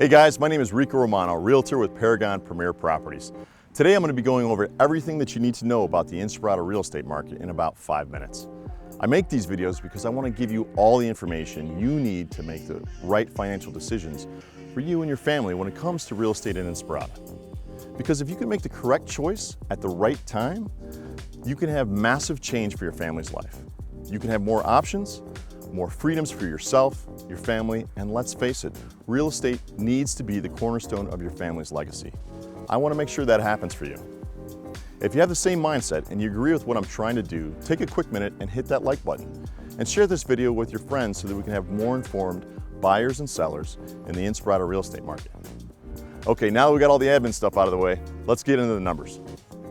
Hey guys, my name is Rico Romano, Realtor with Paragon Premier Properties. Today I'm going to be going over everything that you need to know about the Inspirada real estate market in about 5 minutes. I make these videos because I want to give you all the information you need to make the right financial decisions for you and your family when it comes to real estate in Inspirada. Because if you can make the correct choice at the right time, you can have massive change for your family's life. You can have more options, more freedoms for yourself, your family, and let's face it, real estate needs to be the cornerstone of your family's legacy. I want to make sure that happens for you. If you have the same mindset and you agree with what I'm trying to do, take a quick minute and hit that like button and share this video with your friends so that we can have more informed buyers and sellers in the Inspirada real estate market. Okay, now that we got all the admin stuff out of the way, let's get into the numbers.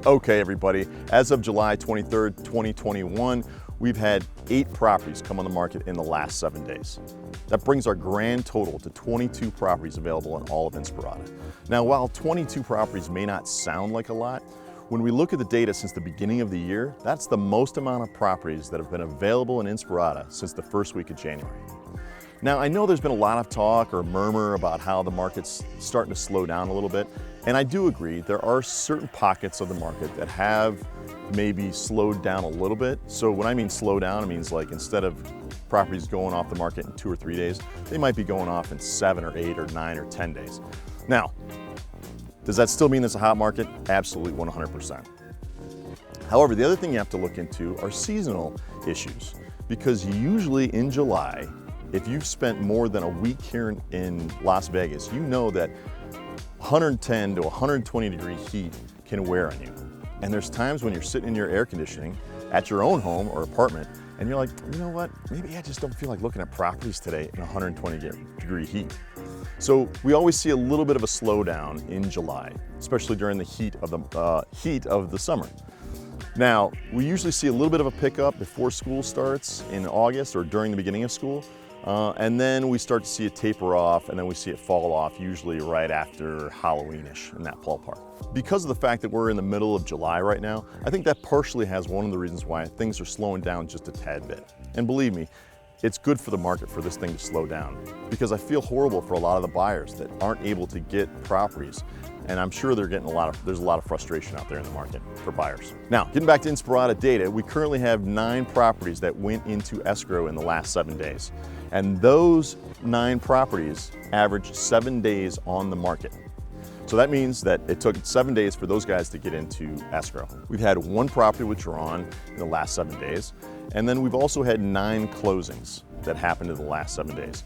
Okay, everybody, as of July 23rd, 2021, we've had 8 properties come on the market in the last 7 days. That brings our grand total to 22 properties available in all of Inspirada. Now, while 22 properties may not sound like a lot, when we look at the data since the beginning of the year, that's the most amount of properties that have been available in Inspirada since the first week of January. Now, I know there's been a lot of talk or murmur about how the market's starting to slow down a little bit, and I do agree there are certain pockets of the market that have maybe slowed down a little bit. So when I mean slow down, it means like instead of properties going off the market in 2 or 3 days, they might be going off in 7 or 8 or 9 or 10 days. Now, does that still mean it's a hot market? Absolutely 100%. However, the other thing you have to look into are seasonal issues, because usually in July, if you've spent more than a week here in Las Vegas, you know that 110 to 120 degree heat can wear on you. And there's times when you're sitting in your air conditioning at your own home or apartment, and you're like, you know what, maybe I just don't feel like looking at properties today in 120 degree heat. So we always see a little bit of a slowdown in July, especially during the heat of the summer. Now, we usually see a little bit of a pickup before school starts in August or during the beginning of school. And then we start to see it taper off, and then we see it fall off usually right after Halloween-ish in that ballpark. Because of the fact that we're in the middle of July right now, I think that partially has one of the reasons why things are slowing down just a tad bit. And believe me, it's good for the market for this thing to slow down, because I feel horrible for a lot of the buyers that aren't able to get properties. And I'm sure there's a lot of frustration out there in the market for buyers. Now, getting back to Inspirada data, we currently have 9 properties that went into escrow in the last 7 days. And those 9 properties averaged 7 days on the market. So that means that it took 7 days for those guys to get into escrow. We've had 1 property withdrawn in the last 7 days. And then we've also had 9 closings that happened in the last 7 days.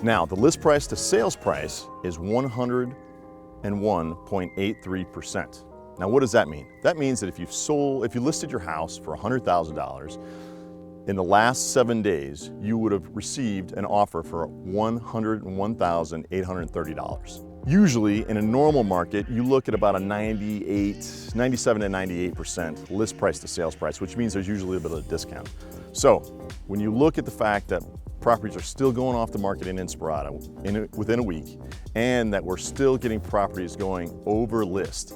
Now, the list price to sales price is 101.83%. Now, what does that mean? That means that if you listed your house for $100,000, in the last 7 days, you would have received an offer for $101,830. Usually, in a normal market, you look at about a 97 to 98% list price to sales price, which means there's usually a bit of a discount. So, when you look at the fact that properties are still going off the market in Inspirada within a week, and that we're still getting properties going over list,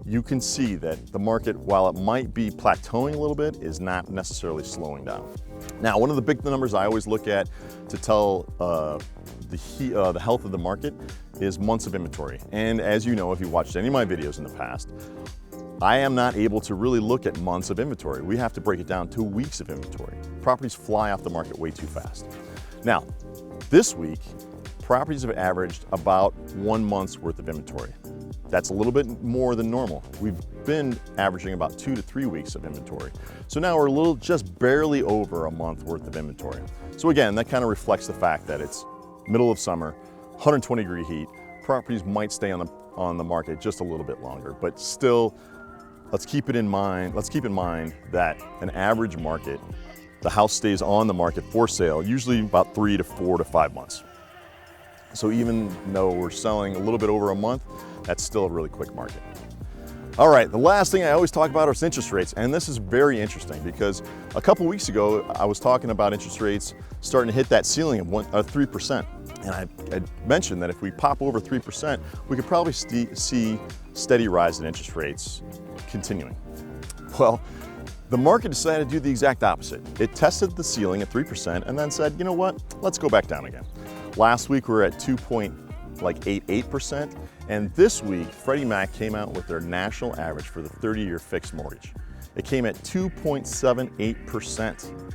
you can see that the market, while it might be plateauing a little bit, is not necessarily slowing down. Now, one of the big numbers I always look at to tell the health of the market is months of inventory. And as you know, if you watched any of my videos in the past, I am not able to really look at months of inventory. We have to break it down to weeks of inventory. Properties fly off the market way too fast. Now, this week, properties have averaged about 1 month's worth of inventory. That's a little bit more than normal. We've been averaging about 2 to 3 weeks of inventory. So now we're just barely over a month worth of inventory. So again, that kind of reflects the fact that it's middle of summer, 120 degree heat. Properties might stay on the market just a little bit longer, but still, let's keep in mind that an average market, the house stays on the market for sale usually about 3 to 4 to 5 months. So even though we're selling a little bit over a month, that's still a really quick market. All right, the last thing I always talk about is interest rates, and this is very interesting because a couple weeks ago I was talking about interest rates starting to hit that ceiling of 3%, and I mentioned that if we pop over 3%, we could probably see steady rise in interest rates continuing. Well, the market decided to do the exact opposite. It tested the ceiling at 3% and then said, you know what, let's go back down again. Last week we were at like 8%. And this week, Freddie Mac came out with their national average for the 30-year fixed mortgage. It came at 2.78%,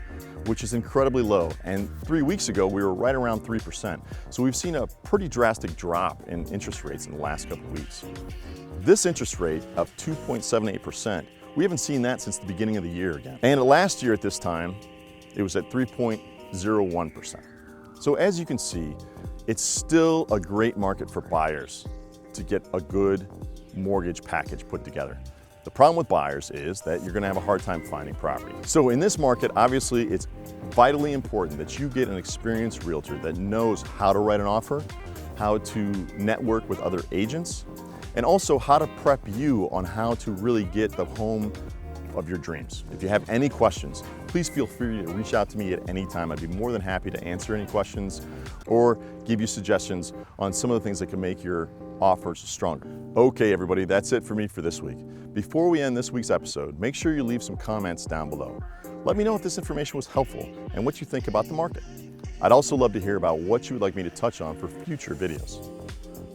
which is incredibly low. And 3 weeks ago, we were right around 3%. So we've seen a pretty drastic drop in interest rates in the last couple of weeks. This interest rate of 2.78%, we haven't seen that since the beginning of the year again. And last year at this time, it was at 3.01%. So as you can see, it's still a great market for buyers to get a good mortgage package put together. The problem with buyers is that you're going to have a hard time finding property. So in this market, obviously, it's vitally important that you get an experienced realtor that knows how to write an offer, how to network with other agents, and also how to prep you on how to really get the home of your dreams. If you have any questions, please feel free to reach out to me at any time. I'd be more than happy to answer any questions or give you suggestions on some of the things that can make your offers stronger. Okay, everybody, that's it for me for this week. Before we end this week's episode, make sure you leave some comments down below. Let me know if this information was helpful and what you think about the market. I'd also love to hear about what you would like me to touch on for future videos.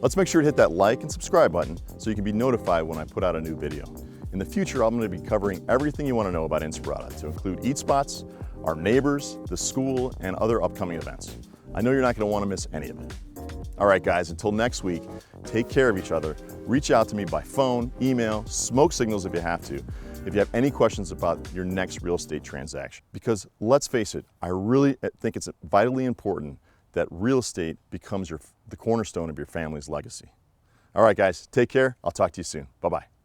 Let's make sure to hit that like and subscribe button so you can be notified when I put out a new video. In the future, I'm going to be covering everything you want to know about Inspirada, to include eat spots, our neighbors, the school, and other upcoming events. I know you're not going to want to miss any of it. All right, guys, until next week, take care of each other. Reach out to me by phone, email, smoke signals if you have to, if you have any questions about your next real estate transaction. Because let's face it, I really think it's vitally important that real estate becomes the cornerstone of your family's legacy. All right, guys, take care. I'll talk to you soon. Bye-bye.